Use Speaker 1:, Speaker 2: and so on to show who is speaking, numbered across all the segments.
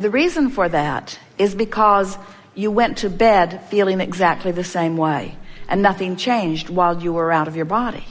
Speaker 1: the reason for that is because you went to bed feeling exactly the same way, and nothing changed while you were out of your body.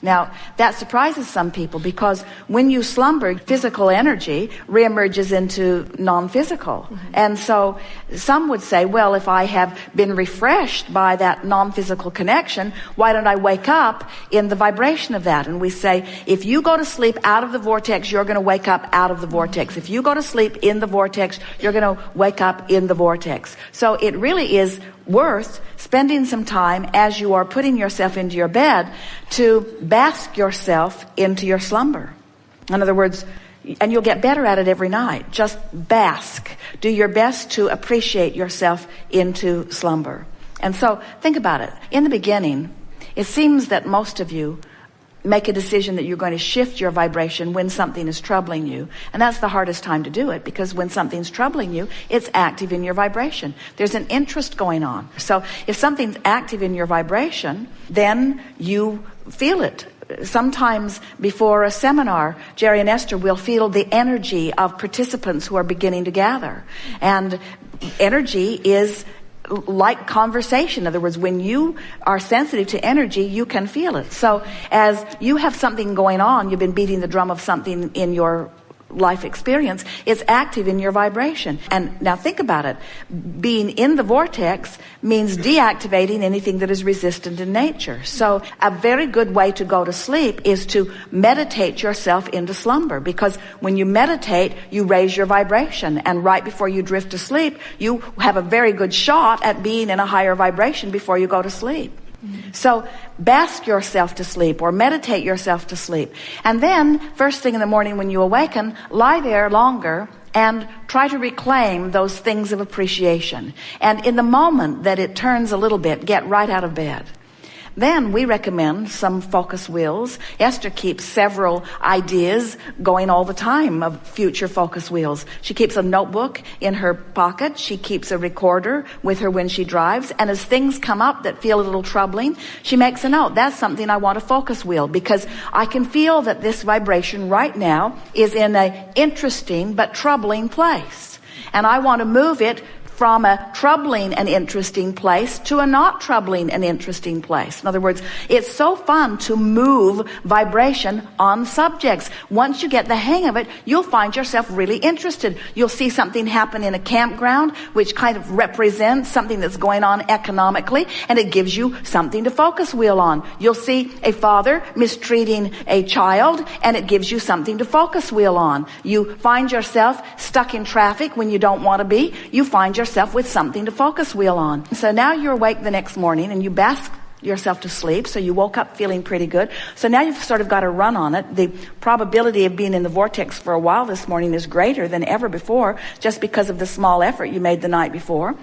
Speaker 1: Now, that surprises some people, because when you slumber, physical energy reemerges into non-physical. And so some would say, well, if I have been refreshed by that non-physical connection, why don't I wake up in the vibration of that? And we say, if you go to sleep out of the vortex, you're going to wake up out of the vortex. If you go to sleep in the vortex, you're going to wake up in the vortex. So it really is worth spending some time as you are putting yourself into your bed to bask yourself into your slumber. In other words, and you'll get better at it every night. Just bask. Do your best to appreciate yourself into slumber. And so think about it. In the beginning, it seems that most of you make a decision that you're going to shift your vibration when something is troubling you. And that's the hardest time to do it, because when something's troubling you, it's active in your vibration. There's an interest going on. So if something's active in your vibration, then you feel it. Sometimes before a seminar, Jerry and Esther will feel the energy of participants who are beginning to gather. And energy is like conversation. In other words, when you are sensitive to energy, you can feel it. So as you have something going on, you've been beating the drum of something in your life experience, it's active in your vibration. And now think about it. Being in the vortex means deactivating anything that is resistant in nature. So a very good way to go to sleep is to meditate yourself into slumber, because when you meditate, you raise your vibration. And right before you drift to sleep, you have a very good shot at being in a higher vibration before you go to sleep. So bask yourself to sleep, or meditate yourself to sleep. And then first thing in the morning when you awaken, lie there longer and try to reclaim those things of appreciation. And in the moment that it turns a little bit, get right out of bed. Then we recommend some focus wheels. Esther keeps several ideas going all the time of future focus wheels. She keeps a notebook in her pocket. She keeps a recorder with her when she drives. And as things come up that feel a little troubling, she makes a note. That's something I want a focus wheel, because I can feel that this vibration right now is in an interesting but troubling place. And I want to move it from a troubling and interesting place to a not troubling and interesting place. In other words, it's so fun to move vibration on subjects. Once you get the hang of it, you'll find yourself really interested. You'll see something happen in a campground, which kind of represents something that's going on economically, and it gives you something to focus wheel on. You'll see a father mistreating a child, and it gives you something to focus wheel on. You find yourself stuck in traffic when you don't want to be. You find yourself with something to focus wheel on. So now you're awake the next morning and you bask yourself to sleep. So you woke up feeling pretty good. So now you've sort of got a run on it. The probability of being in the vortex for a while this morning is greater than ever before, just because of the small effort you made the night before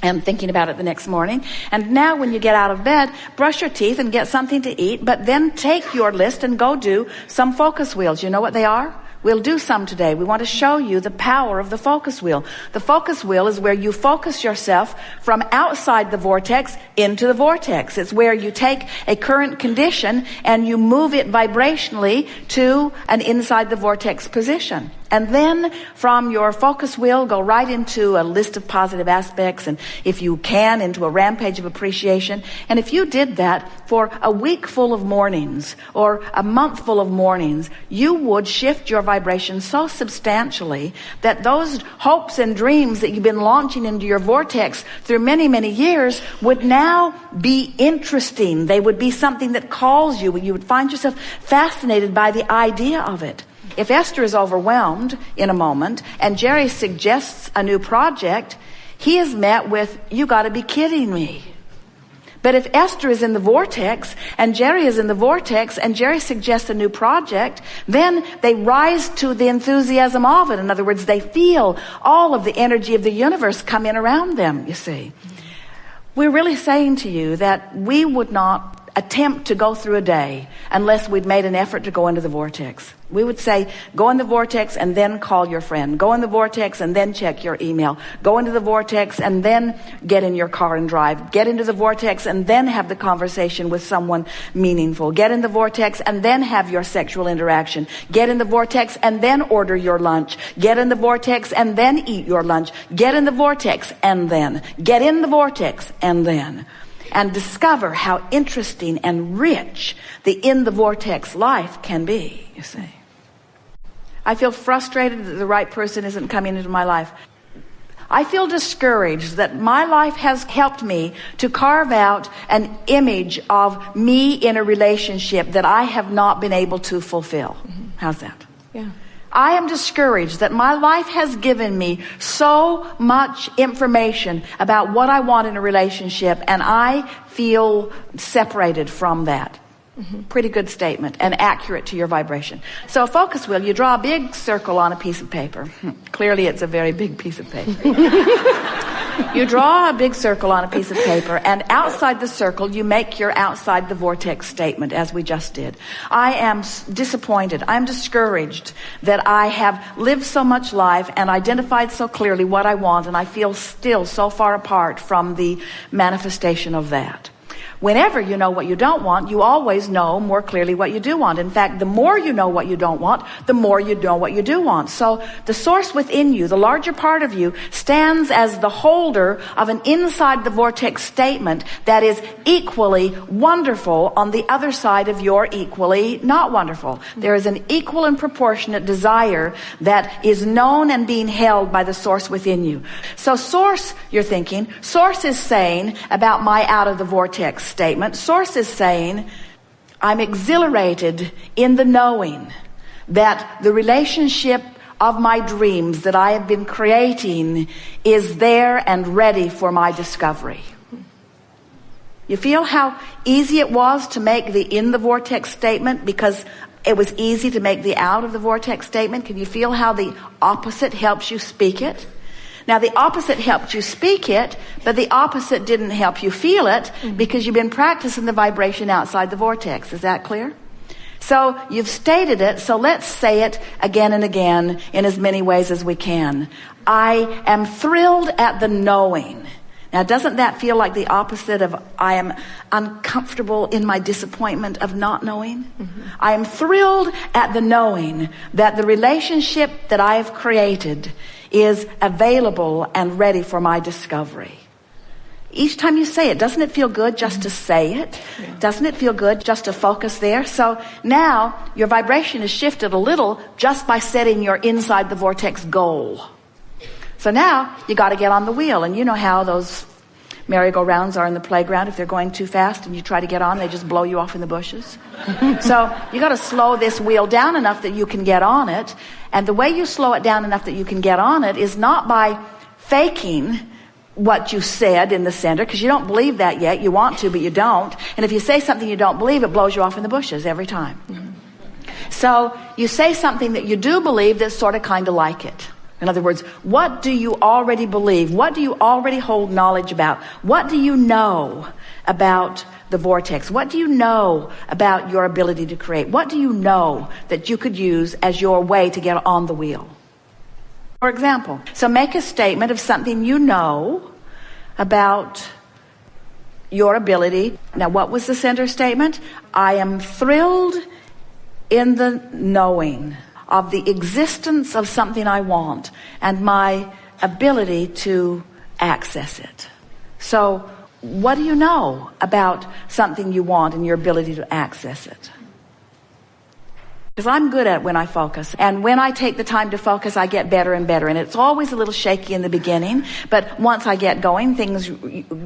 Speaker 1: and thinking about it the next morning. And now when you get out of bed, brush your teeth and get something to eat, but then take your list and go do some focus wheels. You know what they are? We'll do some today. We want to show you the power of the focus wheel. The focus wheel is where you focus yourself from outside the vortex into the vortex. It's where you take a current condition and you move it vibrationally to an inside the vortex position. And then from your focus wheel, go right into a list of positive aspects, and if you can, into a rampage of appreciation. And if you did that for a week full of mornings or a month full of mornings, you would shift your vibration so substantially that those hopes and dreams that you've been launching into your vortex through many, many years would now be interesting. They would be something that calls you. You would find yourself fascinated by the idea of it. If Esther is overwhelmed in a moment and Jerry suggests a new project, he is met with, "You got to be kidding me." But if Esther is in the vortex and Jerry is in the vortex and Jerry suggests a new project, then they rise to the enthusiasm of it. In other words, they feel all of the energy of the universe come in around them, you see. We're really saying to you that we would not attempt to go through a day unless we'd made an effort to go into the vortex. We would say, go in the vortex and then call your friend. Go in the vortex and then check your email. Go into the vortex and then get in your car and drive. Get into the vortex and then have the conversation with someone meaningful. Get in the vortex and then have your sexual interaction. Get in the vortex and then order your lunch. Get in the vortex and then eat your lunch. Get in the vortex and then. Get in the vortex and then. And discover how interesting and rich the in the vortex life can be, you see. I feel frustrated that the right person isn't coming into my life. I feel discouraged that my life has helped me to carve out an image of me in a relationship that I have not been able to fulfill. How's that?
Speaker 2: Yeah.
Speaker 1: I am discouraged that my life has given me so much information about what I want in a relationship, and I feel separated from that. Pretty good statement and accurate to your vibration. So a focus wheel, you draw a big circle on a piece of paper. Clearly it's a very big piece of paper. You draw a big circle on a piece of paper, and outside the circle you make your outside the vortex statement, as we just did. I am disappointed. I'm discouraged that I have lived so much life and identified so clearly what I want, and I feel still so far apart from the manifestation of that. Whenever you know what you don't want, you always know more clearly what you do want. In fact, the more you know what you don't want, the more you know what you do want. So the source within you, the larger part of you, stands as the holder of an inside the vortex statement that is equally wonderful on the other side of your equally not wonderful. There is an equal and proportionate desire that is known and being held by the source within you. So source, you're thinking, source is saying about my out of the vortex statement. Source is saying, I'm exhilarated in the knowing that the relationship of my dreams that I have been creating is there and ready for my discovery. You feel how easy it was to make the in the vortex statement because it was easy to make the out of the vortex statement? Can you feel how the opposite helps you speak it? Now, the opposite helped you speak it, but the opposite didn't help you feel it because you've been practicing the vibration outside the vortex. Is that clear? So you've stated it, so let's say it again and again in as many ways as we can. I am thrilled at the knowing. Now, doesn't that feel like the opposite of I am uncomfortable in my disappointment of not knowing? I am thrilled at the knowing that the relationship that I have created is available and ready for my discovery. Each time you say it, doesn't it feel good just to say it? Yeah. Doesn't it feel good just to focus there? So now your vibration is shifted a little just by setting your inside the vortex goal. So now you got to get on the wheel, and you know how those merry-go-rounds are in the playground. If they're going too fast and you try to get on, they just blow you off in the bushes. So you got to slow this wheel down enough that you can get on it. And the way you slow it down enough that you can get on it is not by faking what you said in the center, because you don't believe that yet. You want to, but you don't. And if you say something you don't believe, it blows you off in the bushes every time. So you say something that you do believe that's sort of kind of like it. In other words, what do you already believe? What do you already hold knowledge about? What do you know about the vortex? What do you know about your ability to create? What do you know that you could use as your way to get on the wheel? For example, so make a statement of something you know about your ability. Now, what was the center statement? I am thrilled in the knowing of the existence of something I want and my ability to access it. So what do you know about something you want and your ability to access it? Because I'm good at it when I focus. And when I take the time to focus, I get better and better. And it's always a little shaky in the beginning. But once I get going, things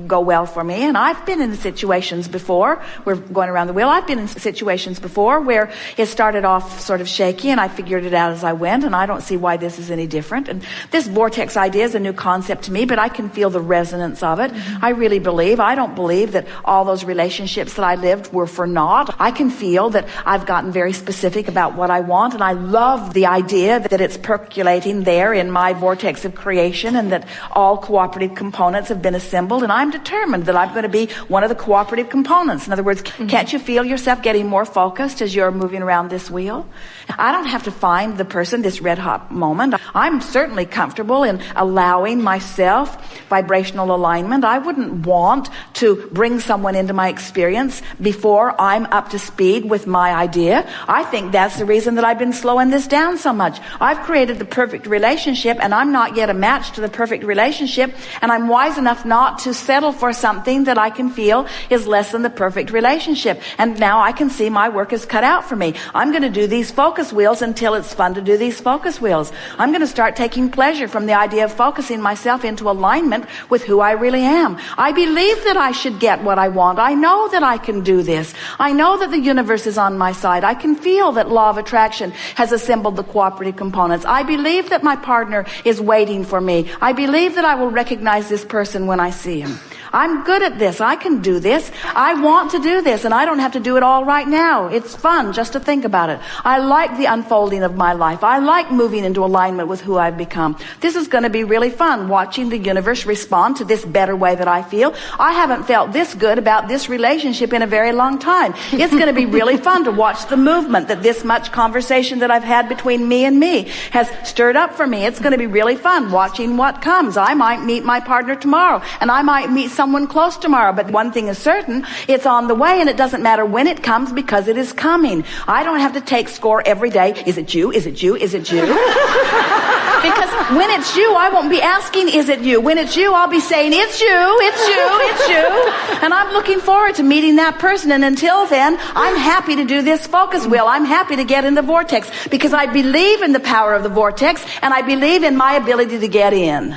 Speaker 1: go well for me. And I've been in situations before, we're going around the wheel, I've been in situations before where it started off sort of shaky and I figured it out as I went. And I don't see why this is any different. And this vortex idea is a new concept to me, but I can feel the resonance of it. I really believe, I don't believe that all those relationships that I lived were for naught. I can feel that I've gotten very specific about about what I want, and I love the idea that it's percolating there in my vortex of creation, and that all cooperative components have been assembled, and I'm determined that I'm going to be one of the cooperative components. In other words, can't you feel yourself getting more focused as you're moving around this wheel? I don't have to find the person, this red hot moment. I'm certainly comfortable in allowing myself vibrational alignment. I wouldn't want to bring someone into my experience before I'm up to speed with my idea. I think that's the reason that I've been slowing this down so much. I've created the perfect relationship, and I'm not yet a match to the perfect relationship, and I'm wise enough not to settle for something that I can feel is less than the perfect relationship. And now I can see my work is cut out for me. I'm going to do these focus wheels until it's fun to do these focus wheels. I'm going to start taking pleasure from the idea of focusing myself into alignment with who I really am. I believe that I should get what I want. I know that I can do this. I know that the universe is on my side. I can feel that law of attraction has assembled the cooperative components. I believe that my partner is waiting for me. I believe that I will recognize this person when I see him. I'm good at this. I can do this. I want to do this, and I don't have to do it all right now. It's fun just to think about it. I like the unfolding of my life. I like moving into alignment with who I've become. This is going to be really fun, watching the universe respond to this better way that I feel. I haven't felt this good about this relationship in a very long time. It's going to be really fun to watch the movement that this much conversation that I've had between me and me has stirred up for me. It's going to be really fun watching what comes. I might meet my partner tomorrow, and I might meet someone close tomorrow, but one thing is certain, it's on the way, and it doesn't matter when it comes because it is coming. I don't have to take score every day. Is it you? Is it you? Is it you? Because when it's you, I won't be asking, is it you? When it's you, I'll be saying, it's you, it's you, it's you. And I'm looking forward to meeting that person. And until then, I'm happy to do this focus wheel. I'm happy to get in the vortex because I believe in the power of the vortex, and I believe in my ability to get in.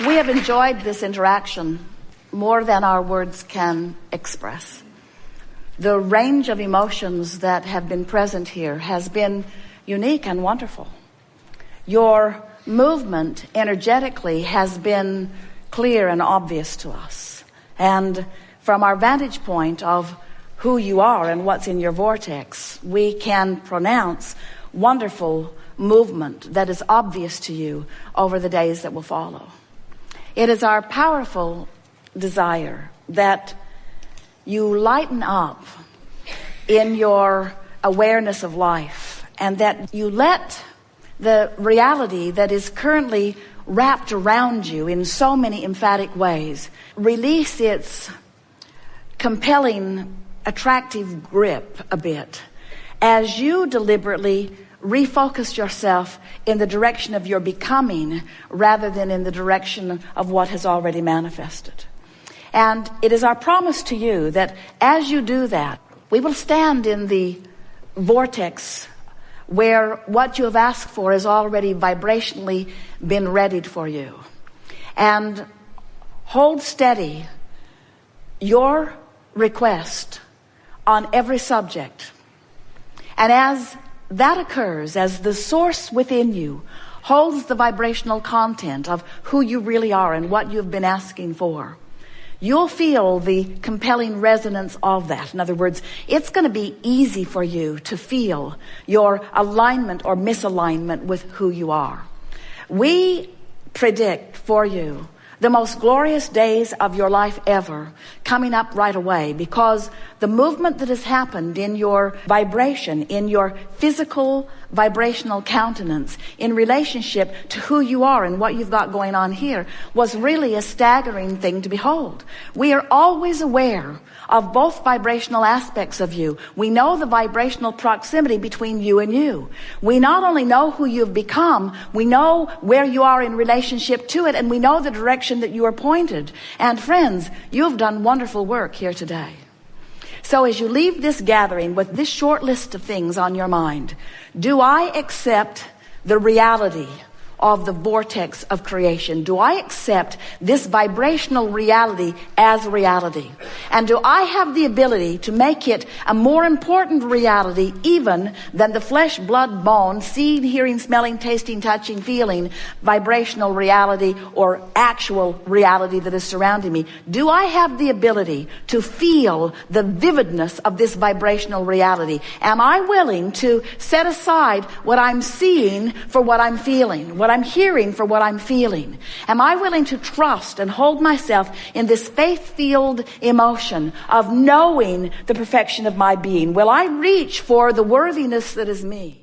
Speaker 1: We have enjoyed this interaction more than our words can express. The range of emotions that have been present here has been unique and wonderful. Your movement energetically has been clear and obvious to us. And from our vantage point of who you are and what's in your vortex, we can pronounce wonderful movement that is obvious to you over the days that will follow. It is our powerful desire that you lighten up in your awareness of life, and that you let the reality that is currently wrapped around you in so many emphatic ways release its compelling, attractive grip a bit as you deliberately refocus yourself in the direction of your becoming rather than in the direction of what has already manifested. And it is our promise to you that as you do that, we will stand in the vortex where what you have asked for has already vibrationally been readied for you. And hold steady your request on every subject. And as that occurs, as the source within you holds the vibrational content of who you really are and what you've been asking for, you'll feel the compelling resonance of that. In other words, it's going to be easy for you to feel your alignment or misalignment with who you are. We predict for you the most glorious days of your life ever coming up right away, because the movement that has happened in your vibration, in your physical vibrational countenance in relationship to who you are and what you've got going on here was really a staggering thing to behold. We are always aware of both vibrational aspects of you. We know the vibrational proximity between you and you. We not only know who you've become, we know where you are in relationship to it, and we know the direction that you are pointed. And friends, you've done wonderful work here today. So as you leave this gathering with this short list of things on your mind, do I accept the reality of the vortex of creation? Do I accept this vibrational reality as reality? And do I have the ability to make it a more important reality even than the flesh, blood, bone, seeing, hearing, smelling, tasting, touching, feeling, vibrational reality or actual reality that is surrounding me? Do I have the ability to feel the vividness of this vibrational reality? Am I willing to set aside what I'm seeing for what I'm feeling, what I'm hearing for what I'm feeling? Am I willing to trust and hold myself in this faith-filled emotion of knowing the perfection of my being? Will I reach for the worthiness that is me?